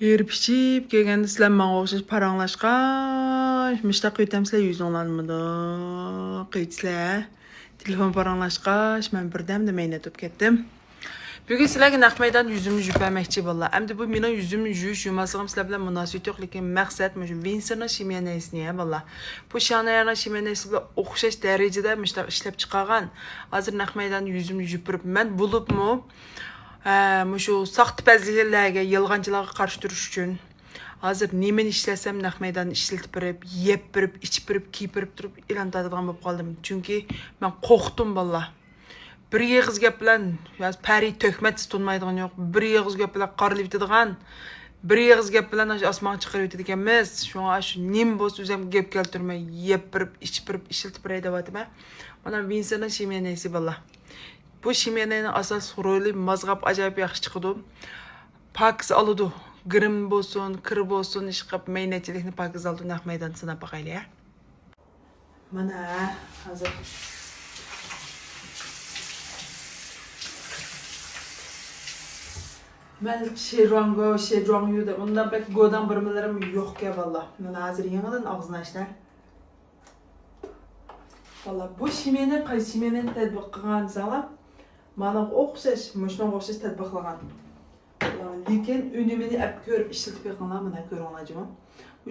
Yerip içip kelgende sizler manga oxşaş paranlaşqan. Müştaq ötəm sizler yüzünlanmıdı. Qıyçlar. Telefon paranlaşqaş. Ben birdem de meyne ötüp kettim. Bugün sizlerge naq meydan yüzümü jüpəməkçi valla. Əmdi bu mina yüzümü yumasığım sizler bilen münasibet yok. Lakin məqsəd Vinsir'na şimyanəysiniyə valla. Bu şanayana şimyanəysi bilen oxşaş derecede müştaq işlep çıqağan. Hazır naq meydan yüzümü jüpürüp mən bulup mu? Şu saxta bəzliklərə, yalğancılığa qarşı duruş üçün hazır nemen işləsəm naq meydan işlətib birib, yeb birib, iç birib, kiyib birib durub ilan dadıdan bo'lib qoldim. Çünki mən qorxdum valla. Bir yığız gap bilan pəri tökmət tutunmaydigan yo'q. Bir yığız gap bilan qarılıb bitadigan, bir yığız gap bilan osmonga chiqarib o'tadi ekanmiz. Shunga shu nim bo'lsa o'zim gap keltirmay, yeb birib, iç birib, ishlatib birib deyapman. Mana Vinsir'na şimyanəysi valla. Bu şimyanayning asos roli mazg'ab ajoyib yaxshi chiqdi. Pakiz oladi. Grim bo'lsin, kir bo'lsin, ish qilib maynachilikni pakiz oldi, naq maydon sinab boqaylik. Mana hozir men şerrongo deb undan bek go'dan birmalarim yo'q-ku valla. Mana hozir yangidan og'zini ochlar. Valla bu şimyanay qaysi şimyanayni tadbiq qilgan desanglar, mana o'xshash, mushunga o'xshash tadbiqlagan. Lekin unumini ap ko'rib ishlatib yiqinglar, mana ko'ringlarmi?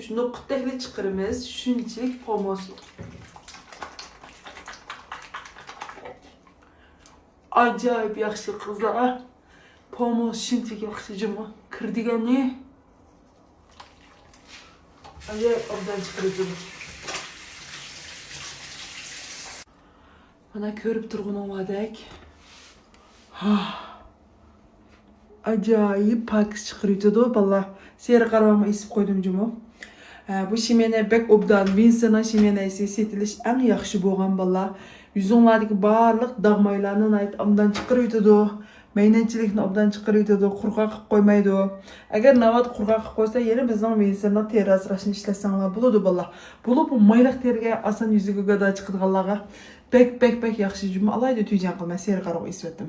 Shu nuqtali chiqirimiz shunchalik pomoz. Ajoyib yaxshi qizlar. Pomoz shunchalik yaxshi juma. Kir degani ajoyib obdan chiqirdi. Mana ko'rib turganinglardek ajoyib pakiz chiqirdi valla. Seri qarama isib qo'ydim juma. Bu şimyanay bek obdan Vinsir'na şimyanaysi setilish eng yaxshi bo'lgan valla. Yüzünlardagi barliq dagmaylarni ayt obdan chiqirdi. Maynanchilikni obdan chiqirdi, qurg'oq qilib qo'ymaydi. Agar navat qurg'oq qilib qo'ysa, yana bizning Vinsir'na teri asrashni ishlasanglar bo'ladi valla. Bu mayliq teriga asan yuziga gado chiqadiganlarga bek yaxshi juma alayda tuyjan qilmay seri qarab isvetdim.